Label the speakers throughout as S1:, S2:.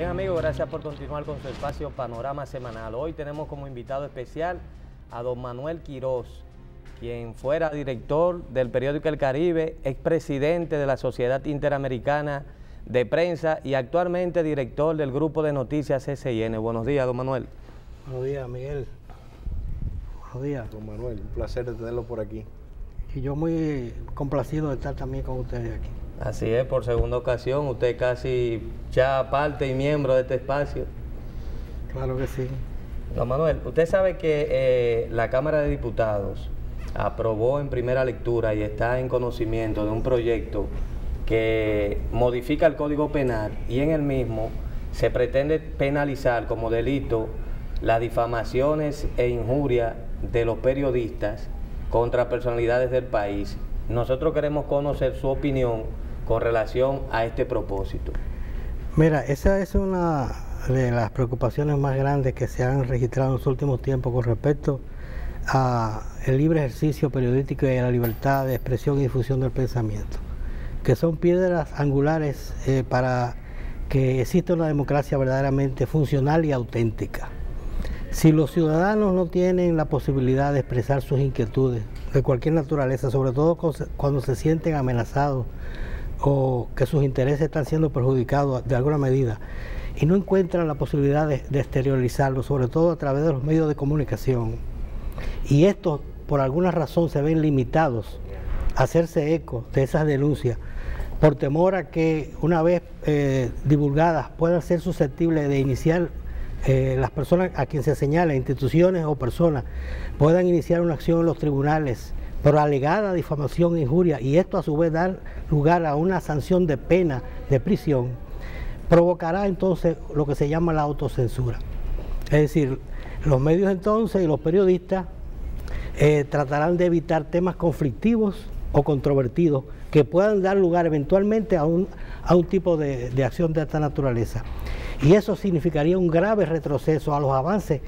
S1: Bien amigos, gracias por continuar con su espacio Panorama Semanal. Hoy tenemos como invitado especial a don Manuel Quiroz, quien fuera director del periódico El Caribe, expresidente de la Sociedad Interamericana de Prensa y actualmente director del grupo de noticias CCIN. Buenos días, don Manuel.
S2: Buenos días, Miguel. Buenos días.
S3: Don Manuel, un placer de tenerlo por aquí.
S2: Y yo muy complacido de estar también con ustedes aquí.
S1: Así es, por segunda ocasión, usted casi ya parte y miembro de este espacio.
S2: Claro que sí.
S1: Don Manuel, usted sabe que la Cámara de Diputados aprobó en primera lectura y está en conocimiento de un proyecto que modifica el Código Penal y en el mismo se pretende penalizar como delito las difamaciones e injurias de los periodistas contra personalidades del país. Nosotros queremos conocer su opinión con relación a este propósito.
S2: Mira, esa es una de las preocupaciones más grandes que se han registrado en los últimos tiempos con respecto a el libre ejercicio periodístico y a la libertad de expresión y difusión del pensamiento, que son piedras angulares para que exista una democracia verdaderamente funcional y auténtica. Si los ciudadanos no tienen la posibilidad de expresar sus inquietudes de cualquier naturaleza, sobre todo cuando se sienten amenazados o que sus intereses están siendo perjudicados de alguna medida, y no encuentran la posibilidad de exteriorizarlo, sobre todo a través de los medios de comunicación, y estos por alguna razón se ven limitados a hacerse eco de esas denuncias, por temor a que una vez divulgadas puedan ser susceptibles de iniciar las personas a quien se señala, instituciones o personas, puedan iniciar una acción en los tribunales por alegada difamación e injuria, y esto a su vez dar lugar a una sanción de pena de prisión, provocará entonces lo que se llama la autocensura. Es decir, los medios entonces y los periodistas tratarán de evitar temas conflictivos o controvertidos que puedan dar lugar eventualmente a un tipo de acción de esta naturaleza. Y eso significaría un grave retroceso a los avances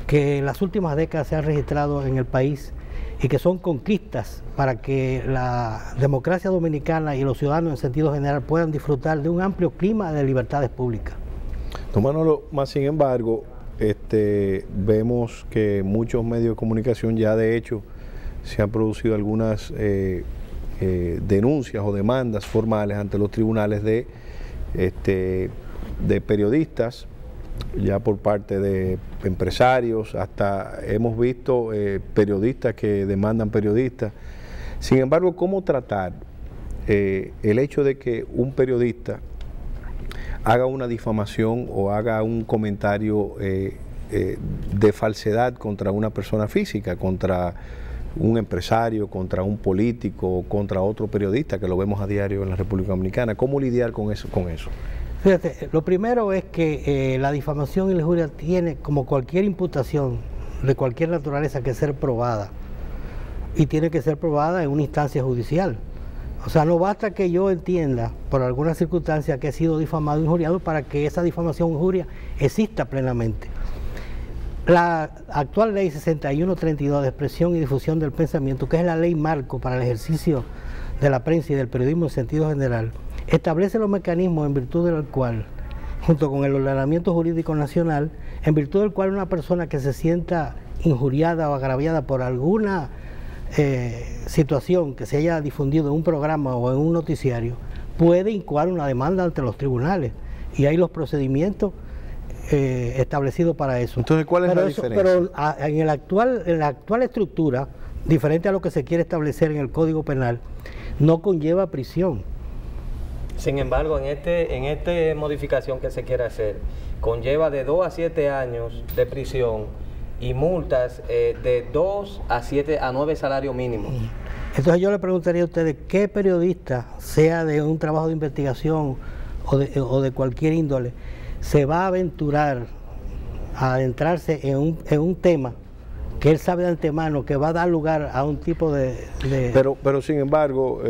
S2: que en las últimas décadas se han registrado en el país y que son conquistas para que la democracia dominicana y los ciudadanos en sentido general puedan disfrutar de un amplio clima de libertades públicas.
S3: Don Manolo, más sin embargo, vemos que muchos medios de comunicación ya de hecho se han producido algunas denuncias o demandas formales ante los tribunales de periodistas, ya por parte de empresarios, hasta hemos visto periodistas que demandan periodistas. Sin embargo, ¿cómo tratar el hecho de que un periodista haga una difamación o haga un comentario de falsedad contra una persona física, contra un empresario, contra un político, contra otro periodista que lo vemos a diario en la República Dominicana? ¿Cómo lidiar con eso?
S2: Fíjate, lo primero es que la difamación y la injuria tiene, como cualquier imputación de cualquier naturaleza, que ser probada. Y tiene que ser probada en una instancia judicial. O sea, no basta que yo entienda, por alguna circunstancia, que he sido difamado o injuriado para que esa difamación o injuria exista plenamente. La actual ley 6132 de expresión y difusión del pensamiento, que es la ley marco para el ejercicio de la prensa y del periodismo en sentido general, establece los mecanismos en virtud del cual, junto con el ordenamiento jurídico nacional, en virtud del cual una persona que se sienta injuriada o agraviada por alguna situación que se haya difundido en un programa o en un noticiario, puede incoar una demanda ante los tribunales, y hay los procedimientos establecidos para eso.
S3: Entonces, ¿cuál es la diferencia?
S2: Pero en la actual estructura, diferente a lo que se quiere establecer en el Código Penal, no conlleva prisión.
S1: Sin embargo, en esta modificación que se quiere hacer, conlleva de 2 a 7 años de prisión y multas de 2 a 9 salarios mínimos.
S2: Entonces yo le preguntaría a ustedes, ¿qué periodista, sea de un trabajo de investigación o de cualquier índole, se va a aventurar a adentrarse en un tema que él sabe de antemano que va a dar lugar a un tipo de...
S3: Pero sin embargo,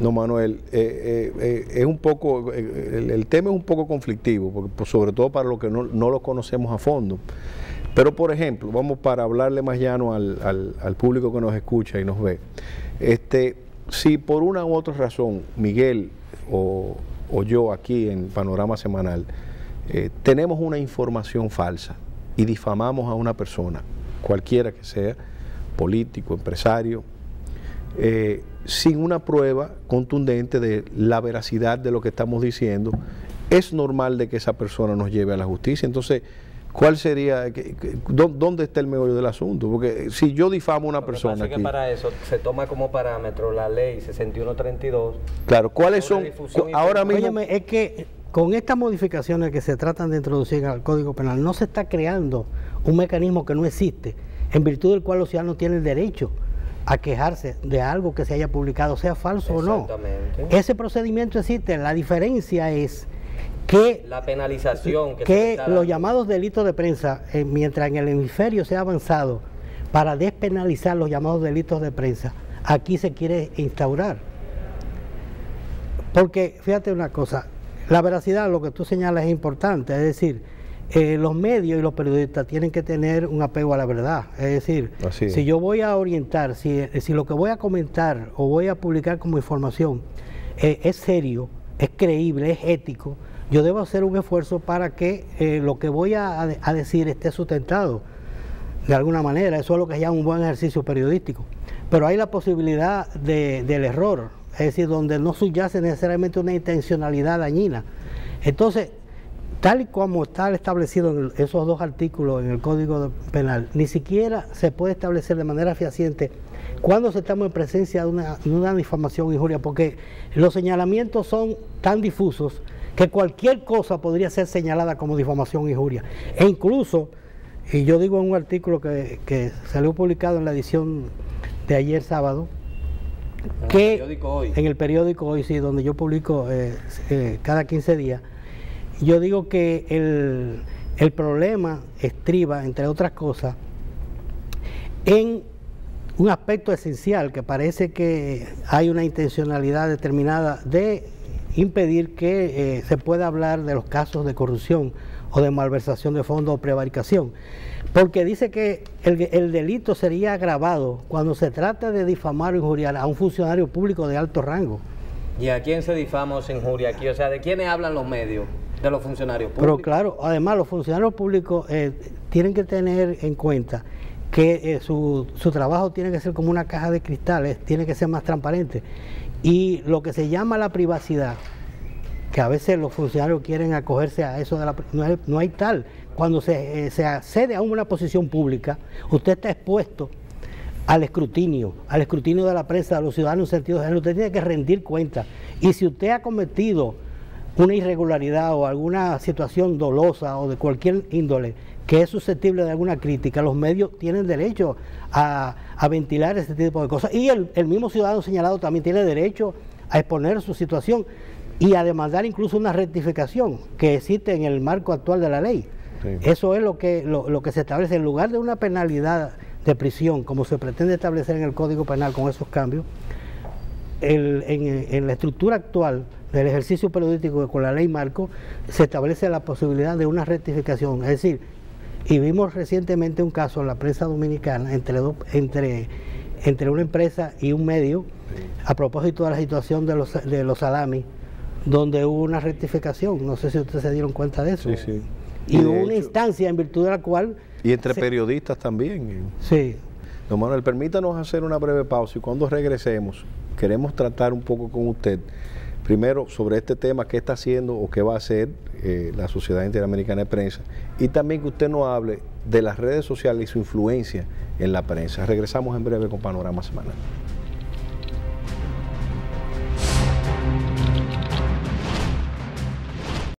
S3: don Manuel, es un poco, el tema es un poco conflictivo, porque, sobre todo para los que no lo conocemos a fondo. Pero, por ejemplo, vamos para hablarle más llano al público que nos escucha y nos ve. Si por una u otra razón Miguel o yo aquí en Panorama Semanal tenemos una información falsa y difamamos a una persona, cualquiera que sea, político, empresario, sin una prueba contundente de la veracidad de lo que estamos diciendo, es normal de que esa persona nos lleve a la justicia. Entonces, ¿cuál sería, dónde está el meollo del asunto? Porque si yo difamo a una persona
S1: aquí, que para eso se toma como parámetro la ley 6132.
S3: Claro, ¿cuáles son? Ahora mismo,
S2: óyeme, es que con estas modificaciones que se tratan de introducir al Código Penal, no se está creando un mecanismo que no existe, en virtud del cual los ciudadanos tienen derecho a quejarse de algo que se haya publicado, sea falso o no. Ese procedimiento existe, la diferencia es que
S1: la penalización
S2: que los llamados delitos de prensa, mientras en el hemisferio se ha avanzado para despenalizar los llamados delitos de prensa, aquí se quiere instaurar. Porque, fíjate una cosa, la veracidad, lo que tú señalas es importante, es decir, los medios y los periodistas tienen que tener un apego a la verdad. Es decir, si yo voy a orientar, si lo que voy a comentar o voy a publicar como información es serio, es creíble, es ético, yo debo hacer un esfuerzo para que lo que voy a decir esté sustentado de alguna manera. Eso es lo que se llama un buen ejercicio periodístico. Pero hay la posibilidad del error, es decir, donde no subyace necesariamente una intencionalidad dañina. Entonces, tal y como está establecido en esos dos artículos en el Código Penal, ni siquiera se puede establecer de manera fehaciente cuando estamos en presencia de una difamación o injuria, porque los señalamientos son tan difusos que cualquier cosa podría ser señalada como difamación o injuria. E incluso, y yo digo en un artículo que salió publicado en la edición de ayer sábado, que en el periódico Hoy, sí, donde yo publico cada 15 días, yo digo que el problema estriba, entre otras cosas, en un aspecto esencial, que parece que hay una intencionalidad determinada de impedir que se pueda hablar de los casos de corrupción o de malversación de fondos o prevaricación, porque dice que el delito sería agravado cuando se trata de difamar o injuriar a un funcionario público de alto rango.
S1: ¿Y a quién se difama o se injuria aquí? O sea, ¿de quiénes hablan los medios? De los funcionarios públicos.
S2: Pero claro, además los funcionarios públicos tienen que tener en cuenta que su trabajo tiene que ser como una caja de cristales, tiene que ser más transparente. Y lo que se llama la privacidad, que a veces los funcionarios quieren acogerse a eso, no hay tal. Cuando se accede a una posición pública, usted está expuesto al escrutinio de la prensa, de los ciudadanos en sentido general. Usted tiene que rendir cuenta. Y si usted ha cometido una irregularidad o alguna situación dolosa o de cualquier índole que es susceptible de alguna crítica, los medios tienen derecho a ventilar ese tipo de cosas. Y el mismo ciudadano señalado también tiene derecho a exponer su situación y a demandar incluso una rectificación que existe en el marco actual de la ley. Sí. Eso es lo que se establece. En lugar de una penalidad de prisión, como se pretende establecer en el Código Penal con esos cambios, en la estructura actual del ejercicio periodístico con la ley marco, se establece la posibilidad de una rectificación. Es decir, y vimos recientemente un caso en la prensa dominicana entre una empresa y un medio, a propósito de la situación de los salamis, donde hubo una rectificación. No sé si ustedes se dieron cuenta de eso.
S3: Sí, sí.
S2: Y hubo una instancia en virtud de la cual...
S3: Y entre periodistas también.
S2: Sí.
S3: Don Manuel, permítanos hacer una breve pausa y cuando regresemos queremos tratar un poco con usted, primero sobre este tema, qué está haciendo o qué va a hacer la Sociedad Interamericana de Prensa, y también que usted nos hable de las redes sociales y su influencia en la prensa. Regresamos en breve con Panorama Semanal.